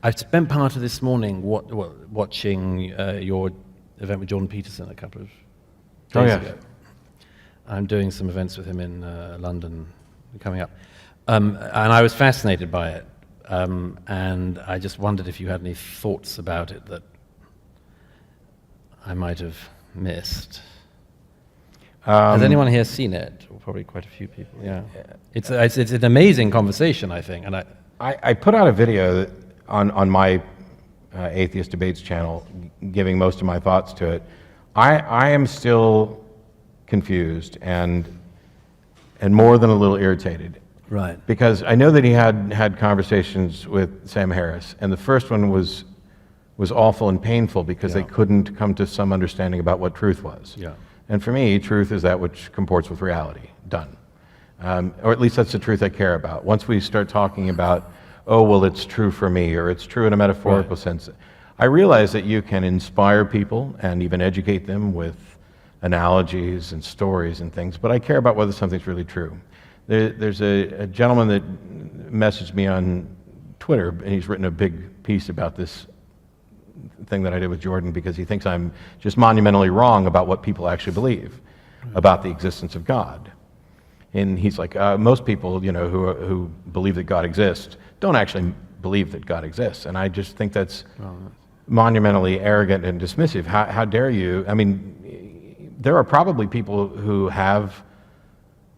I've spent part of this morning watching your event with Jordan Peterson a couple of days ago. I'm doing some events with him in London coming up. And I was fascinated by it. And I just wondered if you had any thoughts about it that I might have missed. Has anyone here seen it? Well, probably quite a few people, yeah. It's an amazing conversation, I think. And I put out a video on my Atheist Debates channel, giving most of my thoughts to it. I am still confused and more than a little irritated. Right. Because I know that he had conversations with Sam Harris, and the first one was awful and painful because they couldn't come to some understanding about what truth was. Yeah. And for me, truth is that which comports with reality. Done. Or at least that's the truth I care about. Once we start talking about, oh, well, it's true for me, or it's true in a metaphorical sense, I realize that you can inspire people and even educate them with analogies and stories and things, but I care about whether something's really true. There's a gentleman that messaged me on Twitter, and he's written a big piece about this thing that I did with Jordan because he thinks I'm just monumentally wrong about what people actually believe about the existence of God. And he's like, most people, who believe that God exists don't actually believe that God exists. And I just think that's monumentally arrogant and dismissive. How dare you? I mean, there are probably people who have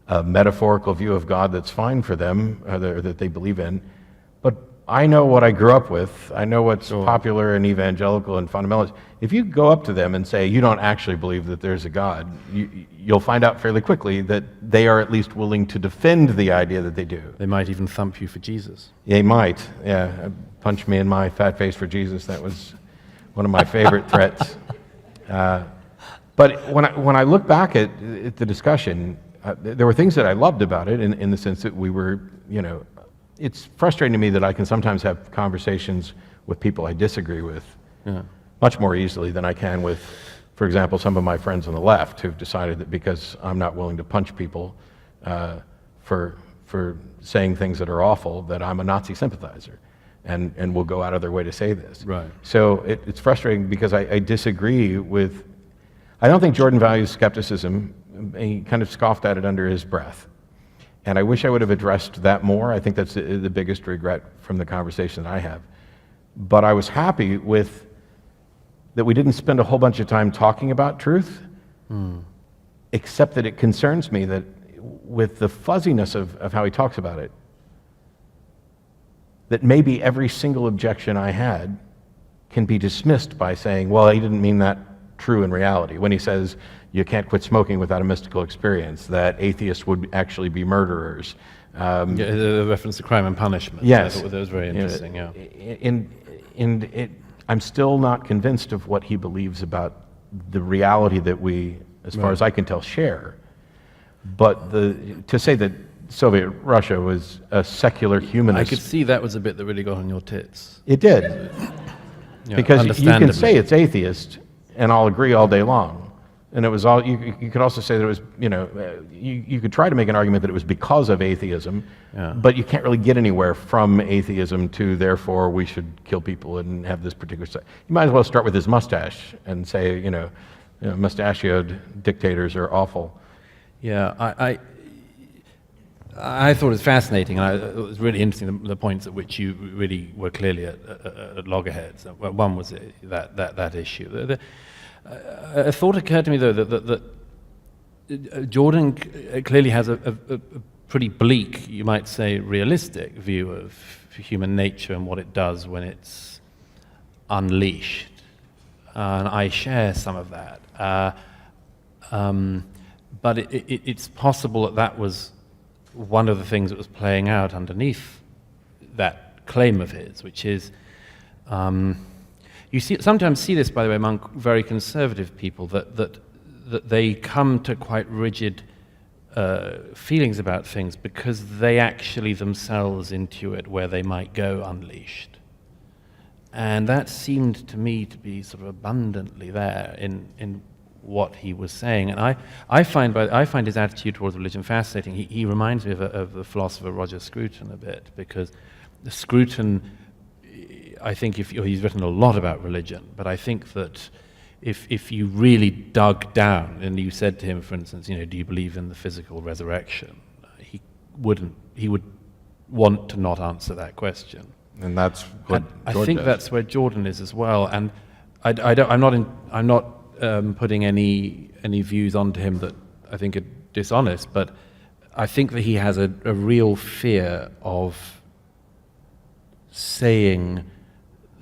a metaphorical view of God that's fine for them, or that they believe in, but I know what I grew up with. I know what's popular and evangelical and fundamentalist. If you go up to them and say, you don't actually believe that there's a God, you'll find out fairly quickly that they are at least willing to defend the idea that they do. They might even thump you for Jesus. They might, yeah. Punch me in my fat face for Jesus. That was one of my favorite threats. But when I look back at the discussion, there were things that I loved about it in the sense that we were, it's frustrating to me that I can sometimes have conversations with people I disagree with much more easily than I can with, for example, some of my friends on the left who've decided that because I'm not willing to punch people for saying things that are awful, that I'm a Nazi sympathizer and will go out of their way to say this. Right. So it's frustrating because I disagree with, I don't think Jordan values skepticism. He kind of scoffed at it under his breath. And I wish I would have addressed that more. I think that's the biggest regret from the conversation that I have. But I was happy with that we didn't spend a whole bunch of time talking about truth, except that it concerns me that with the fuzziness of how he talks about it, that maybe every single objection I had can be dismissed by saying, well, he didn't mean that true in reality. When he says, you can't quit smoking without a mystical experience, that atheists would actually be murderers. The reference to crime and punishment. Yes. I thought that was very interesting, I'm still not convinced of what he believes about the reality that we, as far as I can tell, share. But to say that Soviet Russia was a secular humanist... I could see that was a bit that really got on your tits. It did. Because you can say it's atheist, and I'll agree all day long. And it was all, you could also say that it was, you could try to make an argument that it was because of atheism, but you can't really get anywhere from atheism to, therefore, we should kill people and have this particular... You might as well start with his mustache and say, mustachioed dictators are awful. Yeah, I thought it was fascinating, and it was really interesting, the points at which you really were clearly at loggerheads. One was that issue. A thought occurred to me, though, that Jordan clearly has a pretty bleak, you might say, realistic view of human nature and what it does when it's unleashed. And I share some of that. But it's possible that was one of the things that was playing out underneath that claim of his, which is... You sometimes see this, by the way, among very conservative people, that they come to quite rigid feelings about things because they actually themselves intuit where they might go unleashed. And that seemed to me to be sort of abundantly there in what he was saying. And I find his attitude towards religion fascinating. He reminds me of the philosopher Roger Scruton a bit, because Scruton... I think he's written a lot about religion, but I think that if you really dug down and you said to him, for instance, do you believe in the physical resurrection? He would want to not answer that question. And that's what I George think does. that's where Jordan is as well. And I'm not putting any views onto him that I think are dishonest, but I think that he has a real fear of saying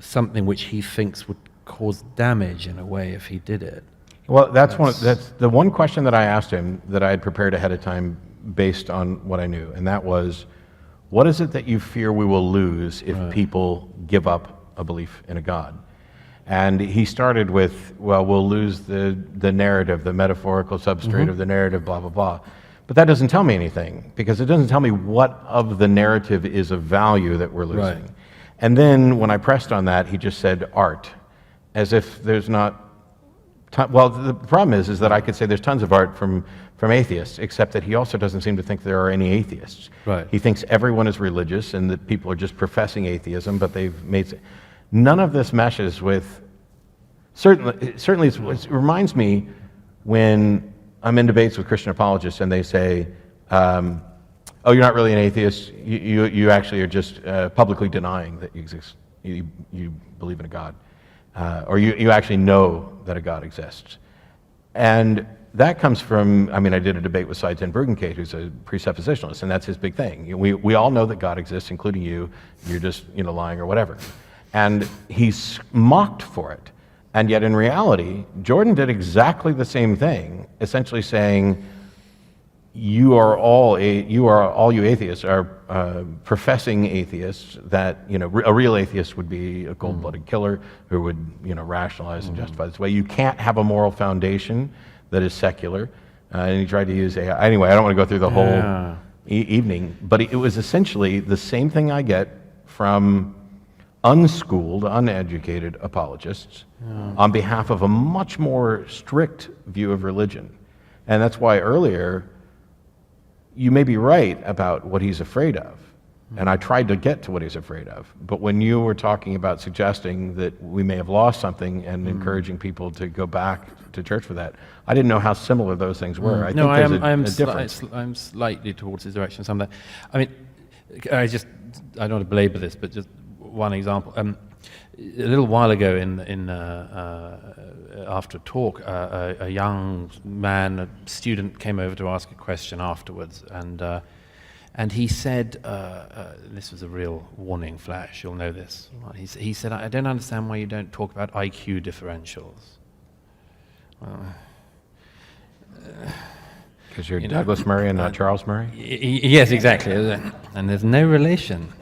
something which he thinks would cause damage in a way if he did it. Well, that's the one question that I asked him that I had prepared ahead of time based on what I knew, and that was, what is it that you fear we will lose if people give up a belief in a God? And he started with, well, we'll lose the narrative, the metaphorical substrate of the narrative, blah, blah, blah. But that doesn't tell me anything, because it doesn't tell me what of the narrative is of value that we're losing. Right. And then when I pressed on that, he just said art, as if there's not... Well, the problem is that I could say there's tons of art from atheists, except that he also doesn't seem to think there are any atheists. Right. He thinks everyone is religious and that people are just professing atheism, but they've made... None of this meshes with... Certainly it reminds me when I'm in debates with Christian apologists and they say, oh, you're not really an atheist, you actually are just publicly denying that you exist, you believe in a God. Or you actually know that a God exists. And that comes from, I did a debate with Seitzen Bruggencate, who's a presuppositionalist, and that's his big thing. We all know that God exists, including you. You're just lying or whatever. And he's mocked for it. And yet in reality, Jordan did exactly the same thing, essentially saying, all you atheists are professing atheists, that a real atheist would be a cold-blooded killer who would rationalize and justify this way. You can't have a moral foundation that is secular. And he tried to use AI. Anyway, I don't want to go through the whole evening, but it was essentially the same thing I get from unschooled, uneducated apologists on behalf of a much more strict view of religion. And that's why earlier, you may be right about what he's afraid of. And I tried to get to what he's afraid of. But when you were talking about suggesting that we may have lost something and encouraging people to go back to church for that, I didn't know how similar those things were. I think there's a difference. I'm slightly towards his direction. Some of that. I don't want to belabor this, but just one example. A little while ago, after a talk, a young man, a student, came over to ask a question afterwards, and he said, this was a real warning flash. You'll know this. He said, "I don't understand why you don't talk about IQ differentials." Because you're Douglas Murray and not Charles Murray? Yes, exactly. And there's no relation.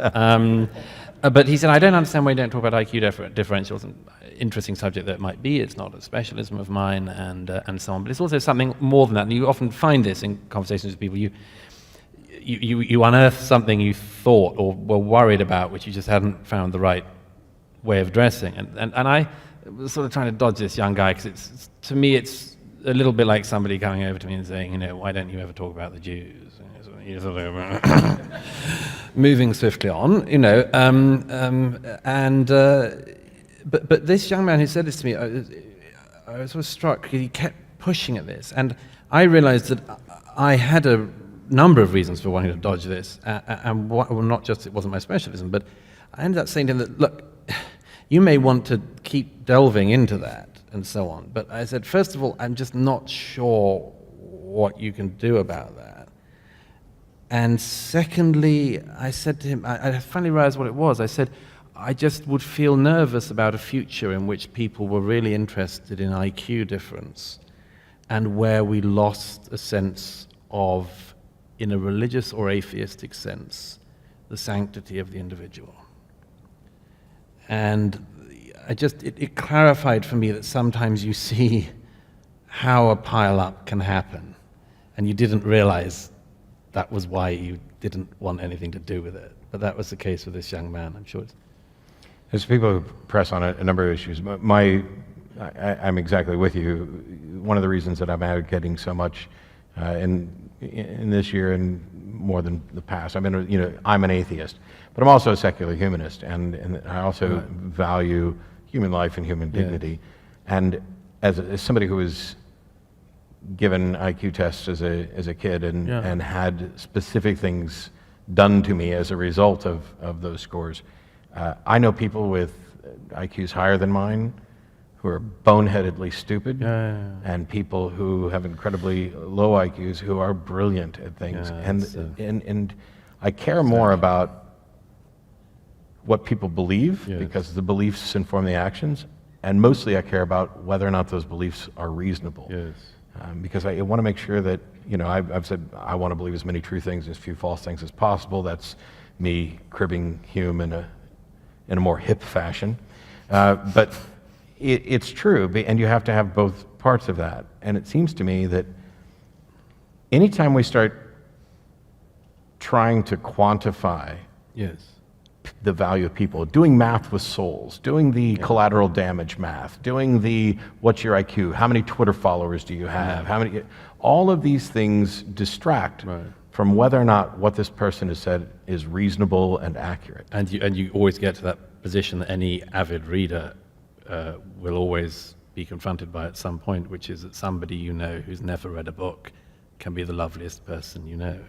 But he said, I don't understand why you don't talk about IQ differentials. An interesting subject that it might be. It's not a specialism of mine, and so on. But it's also something more than that. And you often find this in conversations with people. You unearth something you thought or were worried about, which you just hadn't found the right way of addressing. And I was sort of trying to dodge this young guy, because to me it's a little bit like somebody coming over to me and saying, why don't you ever talk about the Jews? You sort of moving swiftly on, but this young man who said this to me, I was sort of struck. He kept pushing at this, and I realized that I had a number of reasons for wanting to dodge this, and not just it wasn't my specialism, but I ended up saying to him that, look, you may want to keep delving into that and so on, but I said, first of all, I'm just not sure what you can do about that. And secondly, I said to him, I finally realized what it was. I said, I just would feel nervous about a future in which people were really interested in IQ difference, and where we lost a sense of, in a religious or atheistic sense, the sanctity of the individual. And it clarified for me that sometimes you see how a pile-up can happen, and you didn't realize that was why you didn't want anything to do with it. But that was the case with this young man, I'm sure. There's people who press on a number of issues. I'm exactly with you. One of the reasons that I'm advocating so much in in this year and more than the past. I'm an atheist, but I'm also a secular humanist, and I also value human life and human dignity. And as somebody who was given IQ tests as a kid and had specific things done to me as a result of those scores, I know people with IQs higher than mine who are boneheadedly stupid, and people who have incredibly low IQs who are brilliant at things. And I care more about what people believe, because the beliefs inform the actions, and mostly I care about whether or not those beliefs are reasonable. Because I want to make sure that, I've said I want to believe as many true things and as few false things as possible. That's me cribbing Hume in a more hip fashion. But it's true, and you have to have both parts of that. And it seems to me that anytime we start trying to quantify the value of people, doing math with souls, doing the collateral damage math, doing the what's your IQ, how many Twitter followers do you have, all of these things distract from whether or not what this person has said is reasonable and accurate. And you always get to that position that any avid reader will always be confronted by at some point, which is that somebody who's never read a book can be the loveliest person you know.